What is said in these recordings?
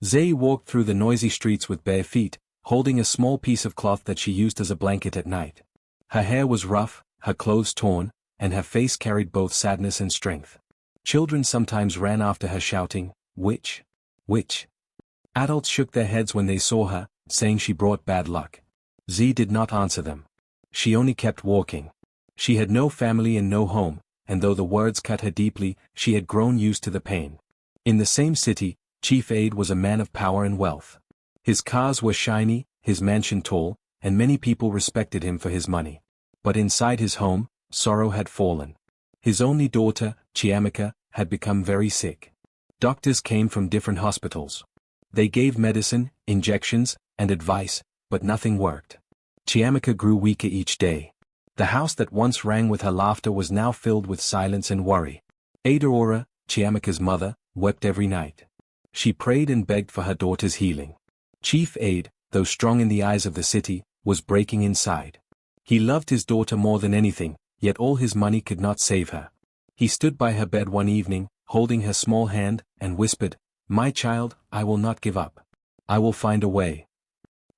Zay walked through the noisy streets with bare feet, holding a small piece of cloth that she used as a blanket at night. Her hair was rough, her clothes torn, and her face carried both sadness and strength. Children sometimes ran after her shouting, "Witch! Witch!" Adults shook their heads when they saw her, saying she brought bad luck. Z did not answer them. She only kept walking. She had no family and no home, and though the words cut her deeply, she had grown used to the pain. In the same city, Chief Aid was a man of power and wealth. His cars were shiny, his mansion tall, and many people respected him for his money. But inside his home, sorrow had fallen. His only daughter, Chiamaka, had become very sick. Doctors came from different hospitals. They gave medicine, injections, and advice, but nothing worked. Chiamaka grew weaker each day. The house that once rang with her laughter was now filled with silence and worry. Adaora, Chiamaka's mother, wept every night. She prayed and begged for her daughter's healing. Chief Aid, though strong in the eyes of the city, was breaking inside. He loved his daughter more than anything, yet all his money could not save her. He stood by her bed one evening, holding her small hand, and whispered, "My child, I will not give up. I will find a way."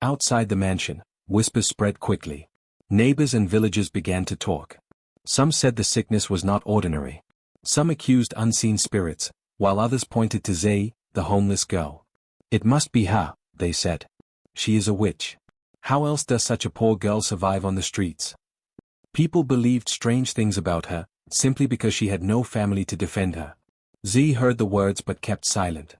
Outside the mansion, whispers spread quickly. Neighbors and villagers began to talk. Some said the sickness was not ordinary. Some accused unseen spirits, while others pointed to Zay, the homeless girl. "It must be her," they said. "She is a witch. How else does such a poor girl survive on the streets?" People believed strange things about her, simply because she had no family to defend her. Z heard the words but kept silent.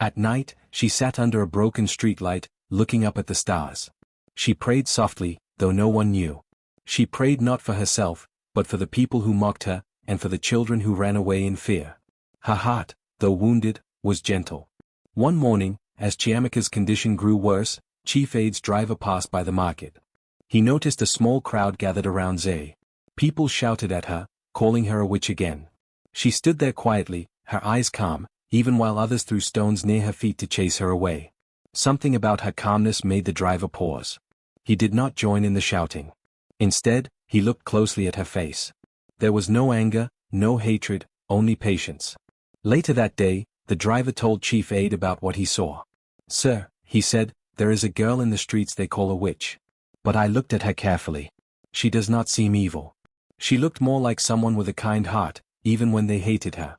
At night, she sat under a broken streetlight, looking up at the stars. She prayed softly, though no one knew. She prayed not for herself, but for the people who mocked her, and for the children who ran away in fear. Her heart, though wounded, was gentle. One morning, as Chiamaka's condition grew worse, Chief Aid's driver passed by the market. He noticed a small crowd gathered around Zay. People shouted at her, calling her a witch again. She stood there quietly, her eyes calm, even while others threw stones near her feet to chase her away. Something about her calmness made the driver pause. He did not join in the shouting. Instead, he looked closely at her face. There was no anger, no hatred, only patience. Later that day, the driver told Chief Aid about what he saw. "Sir," he said, "there is a girl in the streets they call a witch. But I looked at her carefully. She does not seem evil. She looked more like someone with a kind heart, even when they hated her."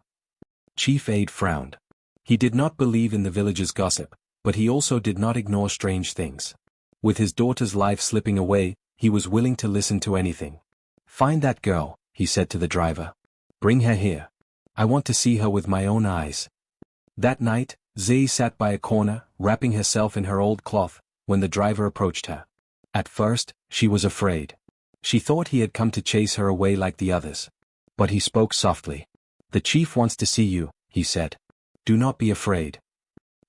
Chief Aid frowned. He did not believe in the villagers' gossip, but he also did not ignore strange things. With his daughter's life slipping away, he was willing to listen to anything. "Find that girl," he said to the driver. "Bring her here. I want to see her with my own eyes." That night, Zay sat by a corner, wrapping herself in her old cloth, when the driver approached her. At first, she was afraid. She thought he had come to chase her away like the others. But he spoke softly. "The chief wants to see you," he said. "Do not be afraid."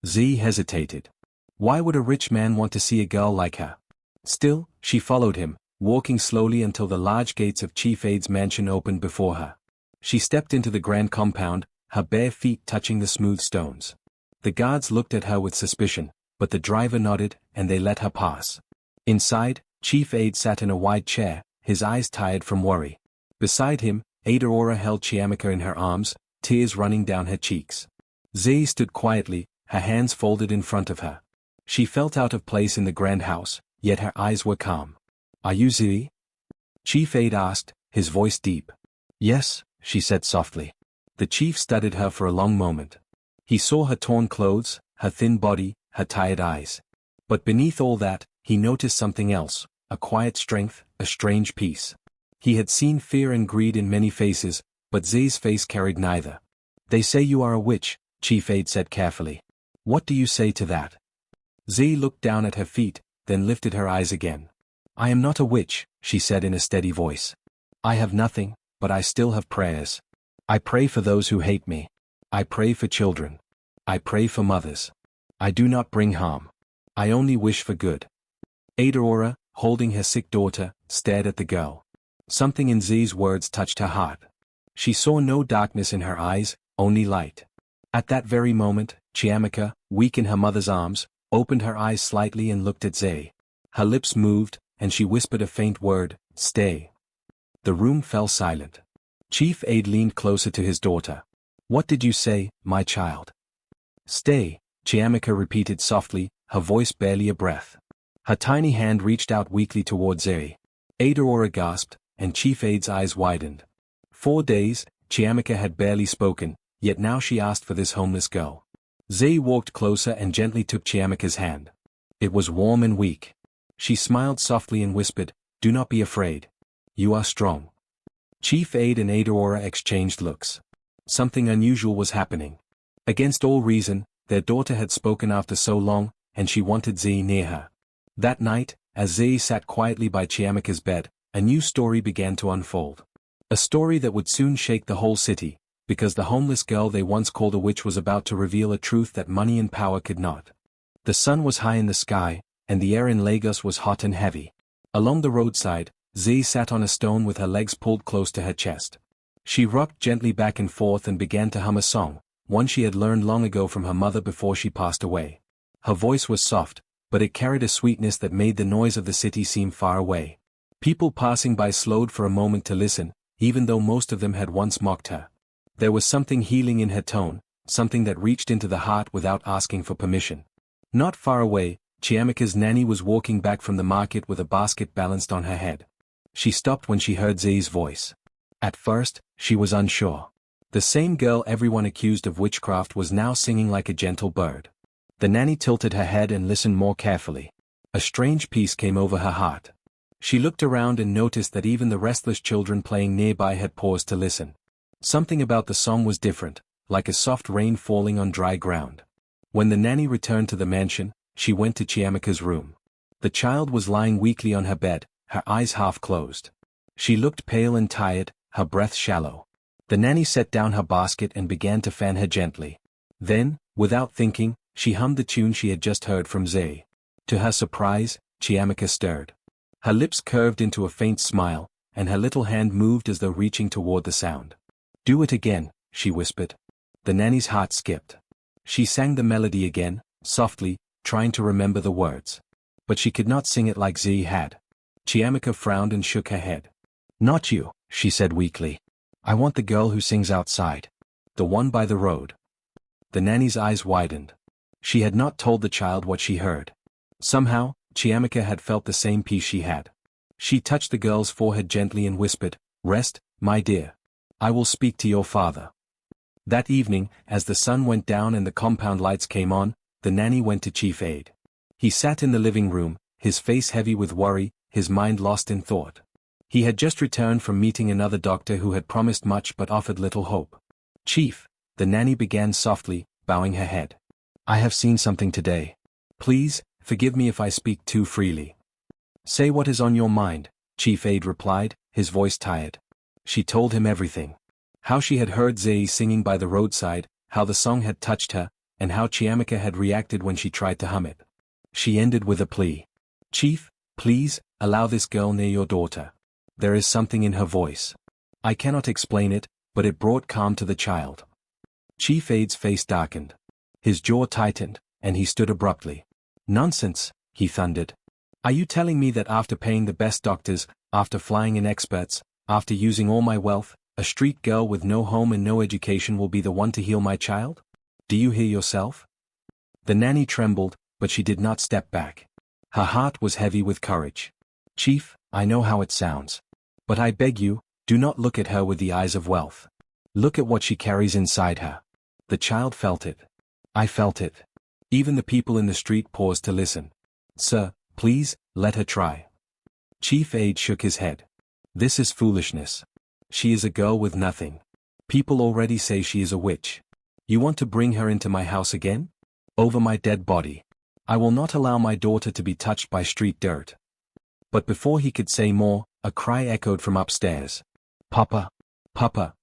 Zay hesitated. Why would a rich man want to see a girl like her? Still, she followed him, walking slowly until the large gates of Chief Aid's mansion opened before her. She stepped into the grand compound, her bare feet touching the smooth stones. The guards looked at her with suspicion, but the driver nodded, and they let her pass. Inside, Chief Aid sat in a wide chair, his eyes tired from worry. Beside him, Adaora held Chiamaka in her arms, tears running down her cheeks. Zay stood quietly, her hands folded in front of her. She felt out of place in the grand house, yet her eyes were calm. "Are you Zay?" Chief Aid asked, his voice deep. "Yes," she said softly. The chief studied her for a long moment. He saw her torn clothes, her thin body, her tired eyes. But beneath all that, he noticed something else, a quiet strength, a strange peace. He had seen fear and greed in many faces, but Zay's face carried neither. "They say you are a witch," Chief Aid said carefully. "What do you say to that?" Zay looked down at her feet, then lifted her eyes again. "I am not a witch," she said in a steady voice. "I have nothing, but I still have prayers. I pray for those who hate me. I pray for children. I pray for mothers. I do not bring harm. I only wish for good." Adaora, holding her sick daughter, stared at the girl. Something in Zay's words touched her heart. She saw no darkness in her eyes, only light. At that very moment, Chiamaka, weak in her mother's arms, opened her eyes slightly and looked at Zay. Her lips moved, and she whispered a faint word, "Stay." The room fell silent. Chief Aid leaned closer to his daughter. "What did you say, my child?" "Stay," Chiamaka repeated softly, her voice barely a breath. Her tiny hand reached out weakly toward Zay. Adaora gasped, and Chief Aid's eyes widened. 4 days, Chiamaka had barely spoken, yet now she asked for this homeless girl. Zay walked closer and gently took Chiamaka's hand. It was warm and weak. She smiled softly and whispered, "Do not be afraid. You are strong." Chief Aid and Adaora exchanged looks. Something unusual was happening. Against all reason, their daughter had spoken after so long, and she wanted Zay near her. That night, as Zay sat quietly by Chiamaka's bed, a new story began to unfold. A story that would soon shake the whole city, because the homeless girl they once called a witch was about to reveal a truth that money and power could not. The sun was high in the sky, and the air in Lagos was hot and heavy. Along the roadside, Zay sat on a stone with her legs pulled close to her chest. She rocked gently back and forth and began to hum a song, one she had learned long ago from her mother before she passed away. Her voice was soft, but it carried a sweetness that made the noise of the city seem far away. People passing by slowed for a moment to listen, even though most of them had once mocked her. There was something healing in her tone, something that reached into the heart without asking for permission. Not far away, Chiamaka's nanny was walking back from the market with a basket balanced on her head. She stopped when she heard Zay's voice. At first, she was unsure. The same girl everyone accused of witchcraft was now singing like a gentle bird. The nanny tilted her head and listened more carefully. A strange peace came over her heart. She looked around and noticed that even the restless children playing nearby had paused to listen. Something about the song was different, like a soft rain falling on dry ground. When the nanny returned to the mansion, she went to Chiamaka's room. The child was lying weakly on her bed, her eyes half closed. She looked pale and tired, her breath shallow. The nanny set down her basket and began to fan her gently. Then, without thinking, she hummed the tune she had just heard from Zay. To her surprise, Chiamaka stirred. Her lips curved into a faint smile, and her little hand moved as though reaching toward the sound. "Do it again," she whispered. The nanny's heart skipped. She sang the melody again, softly, trying to remember the words. But she could not sing it like Zay had. Chiamaka frowned and shook her head. "Not you," she said weakly. "I want the girl who sings outside. The one by the road." The nanny's eyes widened. She had not told the child what she heard. Somehow, Chiamaka had felt the same peace she had. She touched the girl's forehead gently and whispered, "Rest, my dear. I will speak to your father." That evening, as the sun went down and the compound lights came on, the nanny went to Chief Aid. He sat in the living room, his face heavy with worry, his mind lost in thought. He had just returned from meeting another doctor who had promised much but offered little hope. "Chief," the nanny began softly, bowing her head. "I have seen something today. Please, forgive me if I speak too freely." "Say what is on your mind," Chief Aid replied, his voice tired. She told him everything. How she had heard Zay singing by the roadside, how the song had touched her, and how Chiamaka had reacted when she tried to hum it. She ended with a plea. "Chief, please, allow this girl near your daughter. There is something in her voice. I cannot explain it, but it brought calm to the child." Chief Aid's face darkened. His jaw tightened, and he stood abruptly. "Nonsense," he thundered. "Are you telling me that after paying the best doctors, after flying in experts, after using all my wealth, a street girl with no home and no education will be the one to heal my child? Do you hear yourself?" The nanny trembled, but she did not step back. Her heart was heavy with courage. "Chief, I know how it sounds. But I beg you, do not look at her with the eyes of wealth. Look at what she carries inside her." The child felt it. I felt it. Even the people in the street paused to listen. "Sir, please, let her try." Chief Aid shook his head. "This is foolishness. She is a girl with nothing. People already say she is a witch. You want to bring her into my house again? Over my dead body. I will not allow my daughter to be touched by street dirt." But before he could say more, a cry echoed from upstairs. "Papa! Papa!"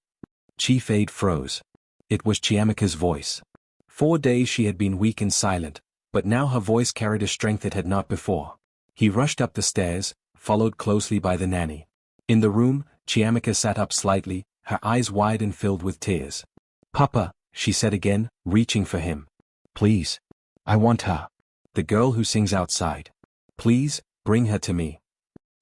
Chief Aid froze. It was Chiamaka's voice. 4 days she had been weak and silent, but now her voice carried a strength it had not before. He rushed up the stairs, followed closely by the nanny. In the room, Chiamaka sat up slightly, her eyes wide and filled with tears. "Papa," she said again, reaching for him. "Please. I want her. The girl who sings outside. Please, bring her to me."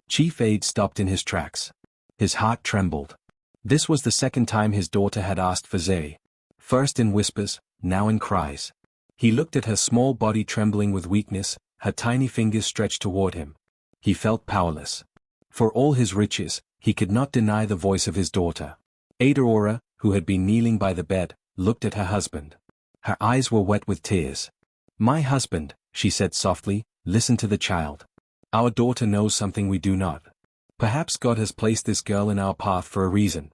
Chief Aid stopped in his tracks. His heart trembled. This was the second time his daughter had asked for Zay. First in whispers, now in cries. He looked at her small body trembling with weakness, her tiny fingers stretched toward him. He felt powerless. For all his riches, he could not deny the voice of his daughter. Adaora, who had been kneeling by the bed, looked at her husband. Her eyes were wet with tears. "My husband," she said softly, "listen to the child. Our daughter knows something we do not. Perhaps God has placed this girl in our path for a reason."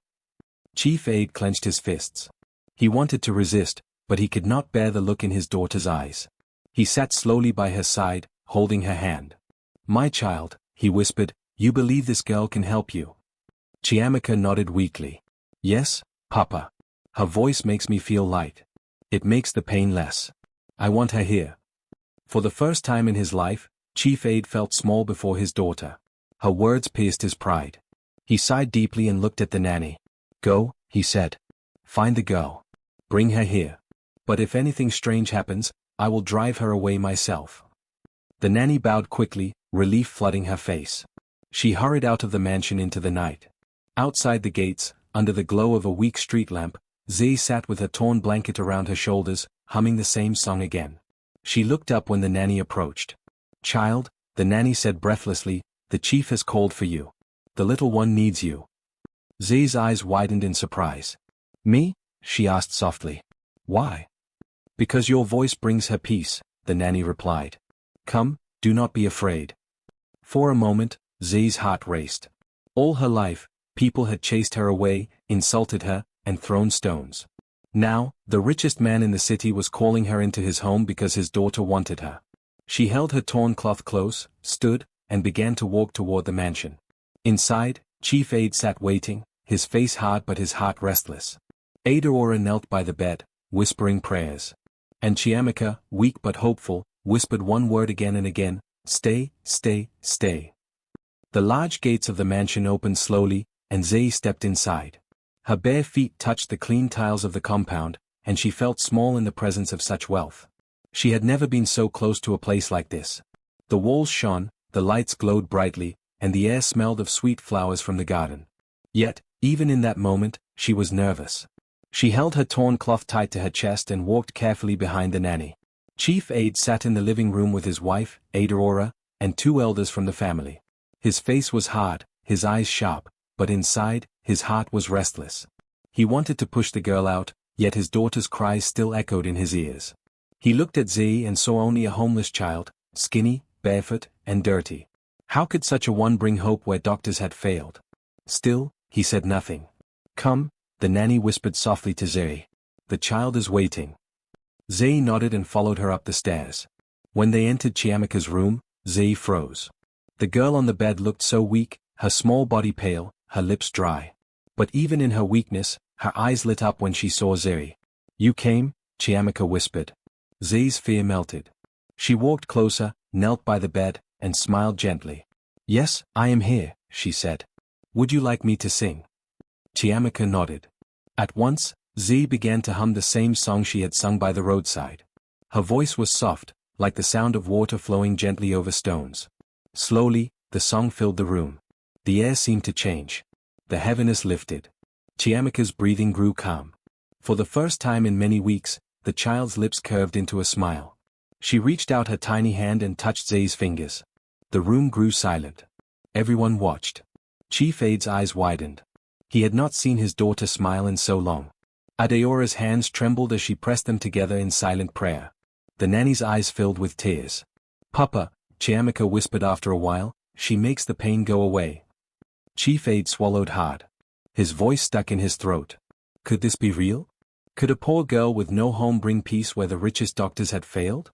Chief Aide clenched his fists. He wanted to resist, but he could not bear the look in his daughter's eyes. He sat slowly by her side, holding her hand. "My child," he whispered, "you believe this girl can help you?" Chiamaka nodded weakly. "Yes, Papa. Her voice makes me feel light. It makes the pain less. I want her here." For the first time in his life, Chief Aide felt small before his daughter. Her words pierced his pride. He sighed deeply and looked at the nanny. "Go," he said. "Find the girl. Bring her here. But if anything strange happens, I will drive her away myself." The nanny bowed quickly, relief flooding her face. She hurried out of the mansion into the night. Outside the gates, under the glow of a weak street lamp, Zee sat with her torn blanket around her shoulders, humming the same song again. She looked up when the nanny approached. "Child," the nanny said breathlessly, "the chief has called for you. The little one needs you." Zee's eyes widened in surprise. "Me?" she asked softly. "Why?" "Because your voice brings her peace," the nanny replied. "Come, do not be afraid." For a moment, Zee's heart raced. All her life, people had chased her away, insulted her, and thrown stones. Now, the richest man in the city was calling her into his home because his daughter wanted her. She held her torn cloth close, stood, and began to walk toward the mansion. Inside, Chief Aide sat waiting, his face hard but his heart restless. Adaora knelt by the bed, whispering prayers. And Chiamaka, weak but hopeful, whispered one word again and again, "Stay, stay, stay." The large gates of the mansion opened slowly, and Zee stepped inside. Her bare feet touched the clean tiles of the compound, and she felt small in the presence of such wealth. She had never been so close to a place like this. The walls shone, the lights glowed brightly, and the air smelled of sweet flowers from the garden. Yet, even in that moment, she was nervous. She held her torn cloth tight to her chest and walked carefully behind the nanny. Chief Aide sat in the living room with his wife, Adaora, and two elders from the family. His face was hard, his eyes sharp, but inside, his heart was restless. He wanted to push the girl out, yet his daughter's cries still echoed in his ears. He looked at Zee and saw only a homeless child, skinny, barefoot, and dirty. How could such a one bring hope where doctors had failed? Still, he said nothing. "Come," the nanny whispered softly to Zee. "The child is waiting." Zee nodded and followed her up the stairs. When they entered Chiamaka's room, Zee froze. The girl on the bed looked so weak, her small body pale, her lips dry. But even in her weakness, her eyes lit up when she saw Zee. "You came?" Chiamaka whispered. Zee's fear melted. She walked closer, knelt by the bed, and smiled gently. "Yes, I am here," she said. "Would you like me to sing?" Chiamaka nodded. At once, Zee began to hum the same song she had sung by the roadside. Her voice was soft, like the sound of water flowing gently over stones. Slowly, the song filled the room. The air seemed to change. The heaviness lifted. Chiamaka's breathing grew calm. For the first time in many weeks, the child's lips curved into a smile. She reached out her tiny hand and touched Zee's fingers. The room grew silent. Everyone watched. Chief Aide's eyes widened. He had not seen his daughter smile in so long. Adaora's hands trembled as she pressed them together in silent prayer. The nanny's eyes filled with tears. "Papa," Chiamaka whispered after a while, "she makes the pain go away." Chief Aide swallowed hard. His voice stuck in his throat. Could this be real? Could a poor girl with no home bring peace where the richest doctors had failed?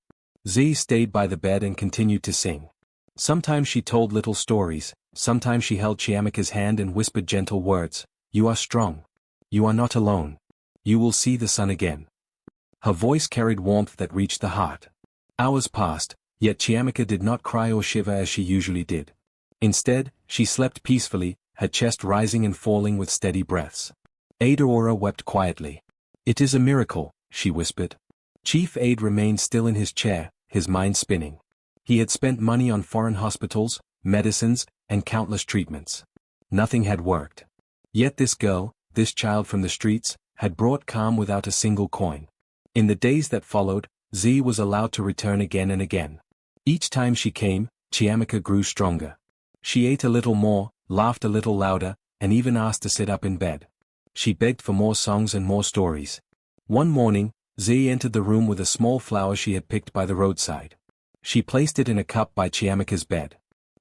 Zee stayed by the bed and continued to sing. Sometimes she told little stories, sometimes she held Chiamaka's hand and whispered gentle words. "You are strong. You are not alone. You will see the sun again." Her voice carried warmth that reached the heart. Hours passed, yet Chiamaka did not cry or shiver as she usually did. Instead, she slept peacefully, her chest rising and falling with steady breaths. Adaora wept quietly. "It is a miracle," she whispered. Chief Aide remained still in his chair, his mind spinning. He had spent money on foreign hospitals, medicines, and countless treatments. Nothing had worked. Yet this girl, this child from the streets, had brought calm without a single coin. In the days that followed, Z was allowed to return again and again. Each time she came, Chiamaka grew stronger. She ate a little more, laughed a little louder, and even asked to sit up in bed. She begged for more songs and more stories. One morning, Z entered the room with a small flower she had picked by the roadside. She placed it in a cup by Chiamaka's bed.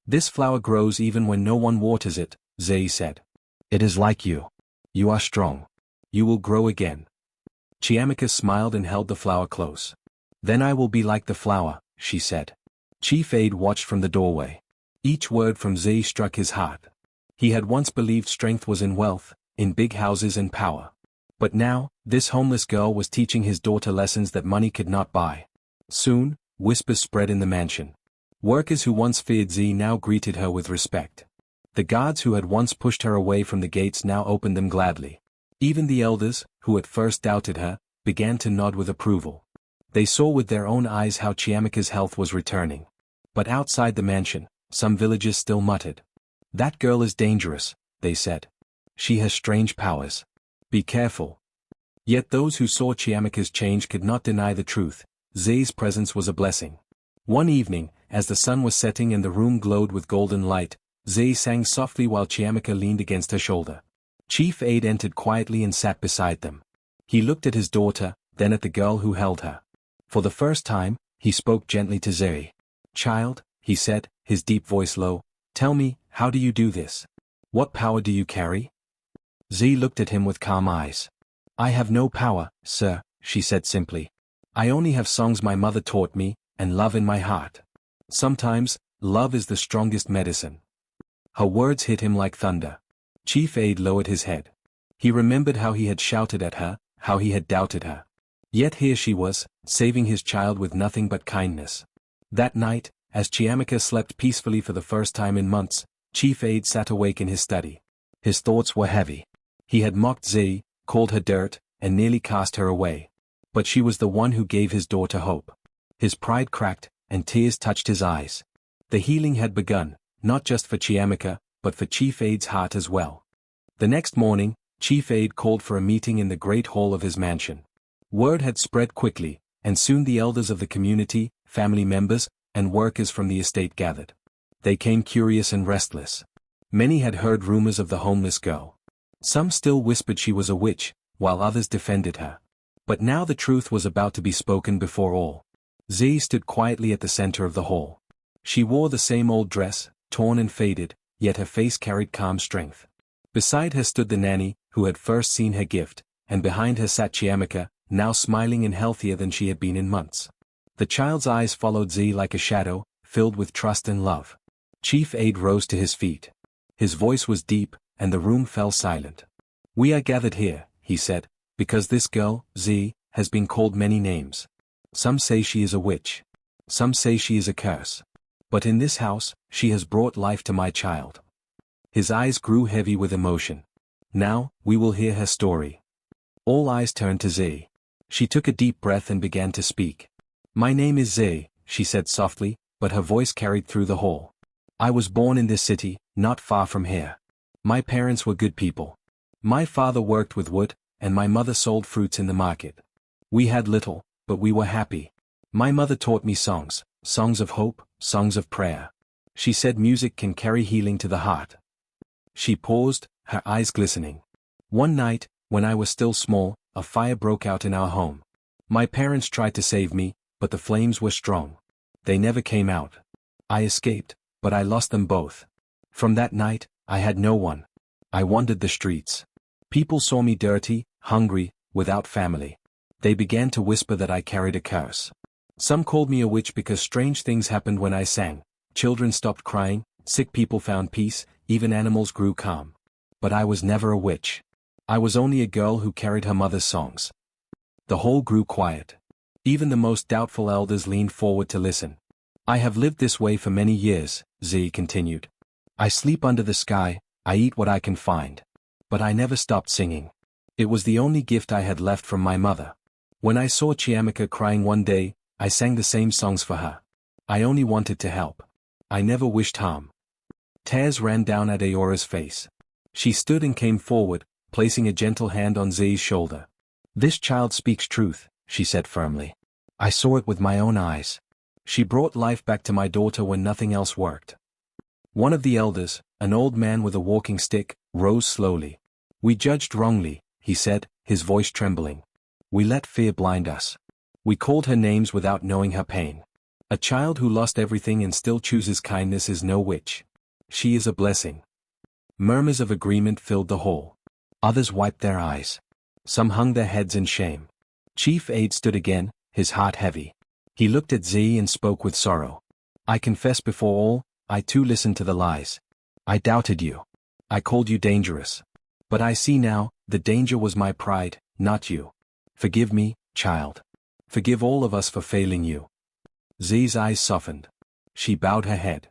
"This flower grows even when no one waters it," Z said. "It is like you. You are strong. You will grow again." Chiamaka smiled and held the flower close. "Then I will be like the flower," she said. Chief Aid watched from the doorway. Each word from Z struck his heart. He had once believed strength was in wealth, in big houses and power. But now, this homeless girl was teaching his daughter lessons that money could not buy. Soon, whispers spread in the mansion. Workers who once feared Z now greeted her with respect. The guards who had once pushed her away from the gates now opened them gladly. Even the elders, who at first doubted her, began to nod with approval. They saw with their own eyes how Chiamaka's health was returning. But outside the mansion, some villagers still muttered. "That girl is dangerous," they said. "She has strange powers. Be careful." Yet those who saw Chiamaka's change could not deny the truth. Z's presence was a blessing. One evening, as the sun was setting and the room glowed with golden light, Z sang softly while Chiamaka leaned against her shoulder. Chief Aid entered quietly and sat beside them. He looked at his daughter, then at the girl who held her. For the first time, he spoke gently to Z. "Child," he said, his deep voice low, "tell me, how do you do this? What power do you carry?" Z looked at him with calm eyes. "I have no power, sir," she said simply. "I only have songs my mother taught me, and love in my heart. Sometimes, love is the strongest medicine." Her words hit him like thunder. Chief Aid lowered his head. He remembered how he had shouted at her, how he had doubted her. Yet here she was, saving his child with nothing but kindness. That night, as Chiamaka slept peacefully for the first time in months, Chief Aid sat awake in his study. His thoughts were heavy. He had mocked Z, called her dirt, and nearly cast her away. But she was the one who gave his daughter hope. His pride cracked, and tears touched his eyes. The healing had begun, not just for Chiamaka, but for Chief Aid's heart as well. The next morning, Chief Aid called for a meeting in the great hall of his mansion. Word had spread quickly, and soon the elders of the community, family members, and workers from the estate gathered. They came curious and restless. Many had heard rumors of the homeless girl. Some still whispered she was a witch, while others defended her. But now the truth was about to be spoken before all. Z stood quietly at the center of the hall. She wore the same old dress, torn and faded, yet her face carried calm strength. Beside her stood the nanny, who had first seen her gift, and behind her sat Chiamaka, now smiling and healthier than she had been in months. The child's eyes followed Z like a shadow, filled with trust and love. Chief Aid rose to his feet. His voice was deep, and the room fell silent. "We are gathered here," he said, "because this girl, Z, has been called many names. Some say she is a witch. Some say she is a curse. But in this house, she has brought life to my child." His eyes grew heavy with emotion. "Now, we will hear her story." All eyes turned to Z. She took a deep breath and began to speak. "My name is Z," she said softly, but her voice carried through the hall. "I was born in this city, not far from here. My parents were good people. My father worked with wood, and my mother sold fruits in the market. We had little, but we were happy. My mother taught me songs, songs of hope, songs of prayer. She said music can carry healing to the heart." She paused, her eyes glistening. "One night, when I was still small, a fire broke out in our home. My parents tried to save me, but the flames were strong. They never came out. I escaped, but I lost them both. From that night, I had no one. I wandered the streets. People saw me dirty, hungry, without family. They began to whisper that I carried a curse. Some called me a witch because strange things happened when I sang. Children stopped crying, sick people found peace, even animals grew calm. But I was never a witch. I was only a girl who carried her mother's songs." The hall grew quiet. Even the most doubtful elders leaned forward to listen. "I have lived this way for many years," Z continued. "I sleep under the sky, I eat what I can find. But I never stopped singing. It was the only gift I had left from my mother. When I saw Chiamaka crying one day, I sang the same songs for her. I only wanted to help. I never wished harm." Tears ran down at Aora's face. She stood and came forward, placing a gentle hand on Z's shoulder. "This child speaks truth," she said firmly. I saw it with my own eyes. She brought life back to my daughter when nothing else worked. One of the elders, an old man with a walking stick, rose slowly. We judged wrongly, he said, his voice trembling. We let fear blind us. We called her names without knowing her pain. A child who lost everything and still chooses kindness is no witch. She is a blessing. Murmurs of agreement filled the hall. Others wiped their eyes. Some hung their heads in shame. Chief Aide stood again, his heart heavy. He looked at Z and spoke with sorrow. I confess before all, I too listened to the lies. I doubted you. I called you dangerous. But I see now, the danger was my pride, not you. Forgive me, child. Forgive all of us for failing you. Z's eyes softened. She bowed her head.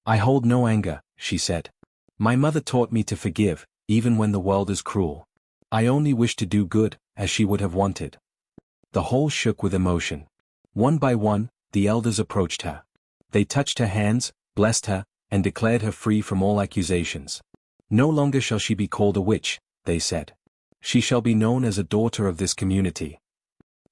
I hold no anger, she said. My mother taught me to forgive, even when the world is cruel. I only wish to do good, as she would have wanted. The hall shook with emotion. One by one, the elders approached her. They touched her hands, blessed her, and declared her free from all accusations. No longer shall she be called a witch, they said. She shall be known as a daughter of this community.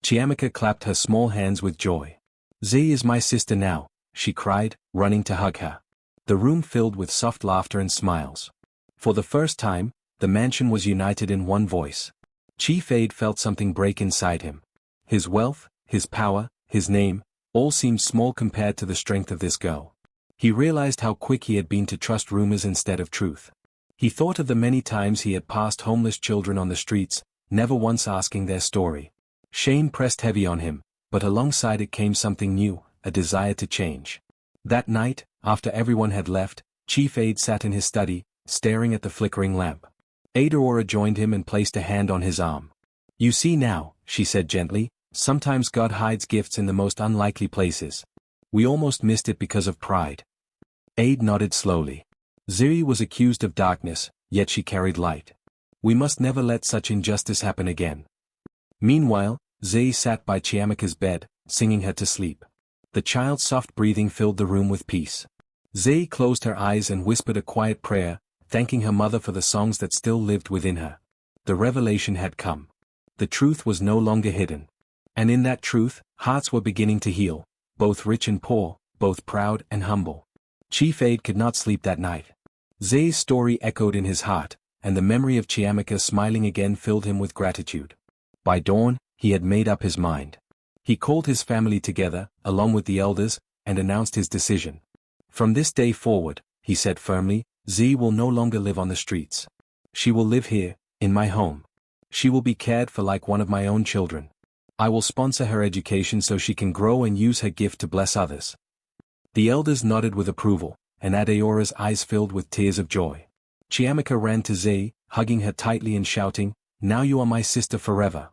Chiamaka clapped her small hands with joy. Z is my sister now, she cried, running to hug her. The room filled with soft laughter and smiles. For the first time, the mansion was united in one voice. Chief Aide felt something break inside him. His wealth, his power, his name, all seemed small compared to the strength of this girl. He realized how quick he had been to trust rumors instead of truth. He thought of the many times he had passed homeless children on the streets, never once asking their story. Shame pressed heavy on him, but alongside it came something new, a desire to change. That night, after everyone had left, Chief Aide sat in his study, staring at the flickering lamp. Aurora joined him and placed a hand on his arm. You see now, she said gently, sometimes God hides gifts in the most unlikely places. We almost missed it because of pride. Aide nodded slowly. Ziri was accused of darkness, yet she carried light. We must never let such injustice happen again. Meanwhile, Ziri sat by Chiamaka's bed, singing her to sleep. The child's soft breathing filled the room with peace. Ziri closed her eyes and whispered a quiet prayer, thanking her mother for the songs that still lived within her. The revelation had come. The truth was no longer hidden. And in that truth, hearts were beginning to heal, both rich and poor, both proud and humble. Chief Aide could not sleep that night. Ziri's story echoed in his heart, and the memory of Chiamaka smiling again filled him with gratitude. By dawn, he had made up his mind. He called his family together, along with the elders, and announced his decision. From this day forward, he said firmly, Z will no longer live on the streets. She will live here, in my home. She will be cared for like one of my own children. I will sponsor her education so she can grow and use her gift to bless others. The elders nodded with approval, and Adeora's eyes filled with tears of joy. Chiamaka ran to Z, hugging her tightly and shouting, Now you are my sister forever.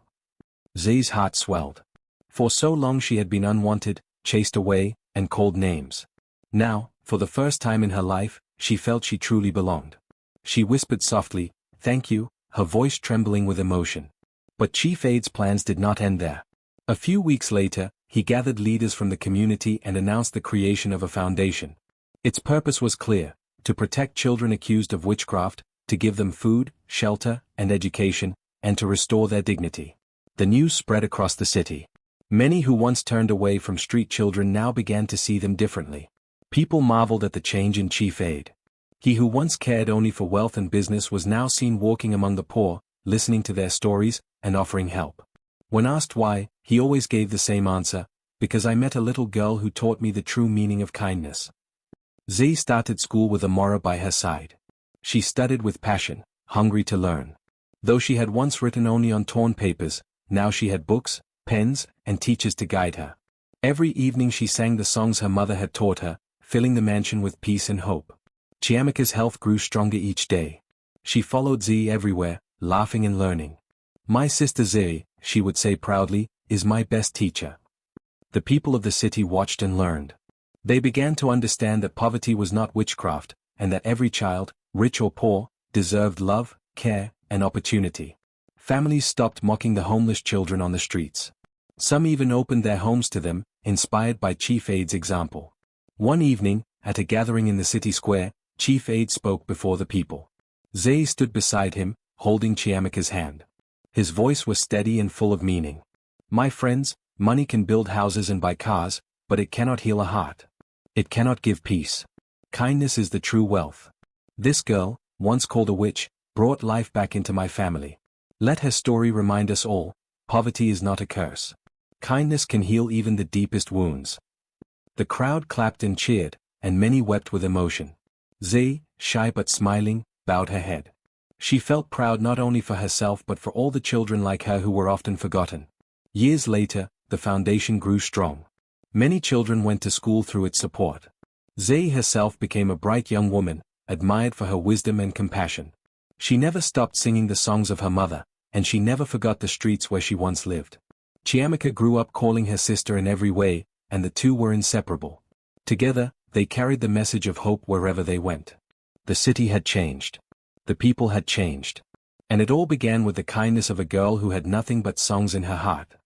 Z's heart swelled. For so long she had been unwanted, chased away, and called names. Now, for the first time in her life, she felt she truly belonged. She whispered softly, Thank you, her voice trembling with emotion. But Chief Aide's plans did not end there. A few weeks later, he gathered leaders from the community and announced the creation of a foundation. Its purpose was clear, to protect children accused of witchcraft, to give them food, shelter, and education, and to restore their dignity. The news spread across the city. Many who once turned away from street children now began to see them differently. People marveled at the change in Chief Aide. He who once cared only for wealth and business was now seen walking among the poor, listening to their stories, and offering help. When asked why, he always gave the same answer, because I met a little girl who taught me the true meaning of kindness. Z started school with Amora by her side. She studied with passion, hungry to learn. Though she had once written only on torn papers, now she had books, pens, and teachers to guide her. Every evening she sang the songs her mother had taught her, filling the mansion with peace and hope. Chiamaka's health grew stronger each day. She followed Z everywhere, laughing and learning. My sister Z, she would say proudly, is my best teacher. The people of the city watched and learned. They began to understand that poverty was not witchcraft, and that every child, rich or poor, deserved love, care, and opportunity. Families stopped mocking the homeless children on the streets. Some even opened their homes to them, inspired by Chief Aide's example. One evening, at a gathering in the city square, Chief Aide spoke before the people. Z stood beside him, holding Chiamaka's hand. His voice was steady and full of meaning. My friends, Money can build houses and buy cars, but it cannot heal a heart. It cannot give peace. Kindness is the true wealth. This girl, once called a witch, brought life back into my family. Let her story remind us all, poverty is not a curse. Kindness can heal even the deepest wounds. The crowd clapped and cheered, and many wept with emotion. Zay, shy but smiling, bowed her head. She felt proud not only for herself but for all the children like her who were often forgotten. Years later, the foundation grew strong. Many children went to school through its support. Zay herself became a bright young woman, admired for her wisdom and compassion. She never stopped singing the songs of her mother, and she never forgot the streets where she once lived. Chiamaka grew up calling her sister in every way, and the two were inseparable. Together, they carried the message of hope wherever they went. The city had changed. The people had changed. And it all began with the kindness of a girl who had nothing but songs in her heart.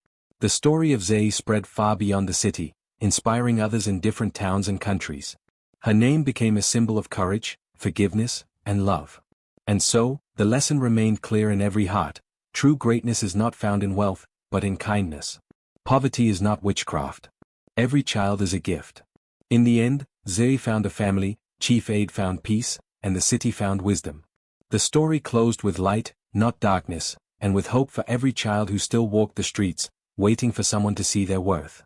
The story of Zay spread far beyond the city, inspiring others in different towns and countries. Her name became a symbol of courage, forgiveness, and love. And so, the lesson remained clear in every heart: true greatness is not found in wealth, but in kindness. Poverty is not witchcraft. Every child is a gift. In the end, Zay found a family, Chief Aid found peace, and the city found wisdom. The story closed with light, not darkness, and with hope for every child who still walked the streets, waiting for someone to see their worth.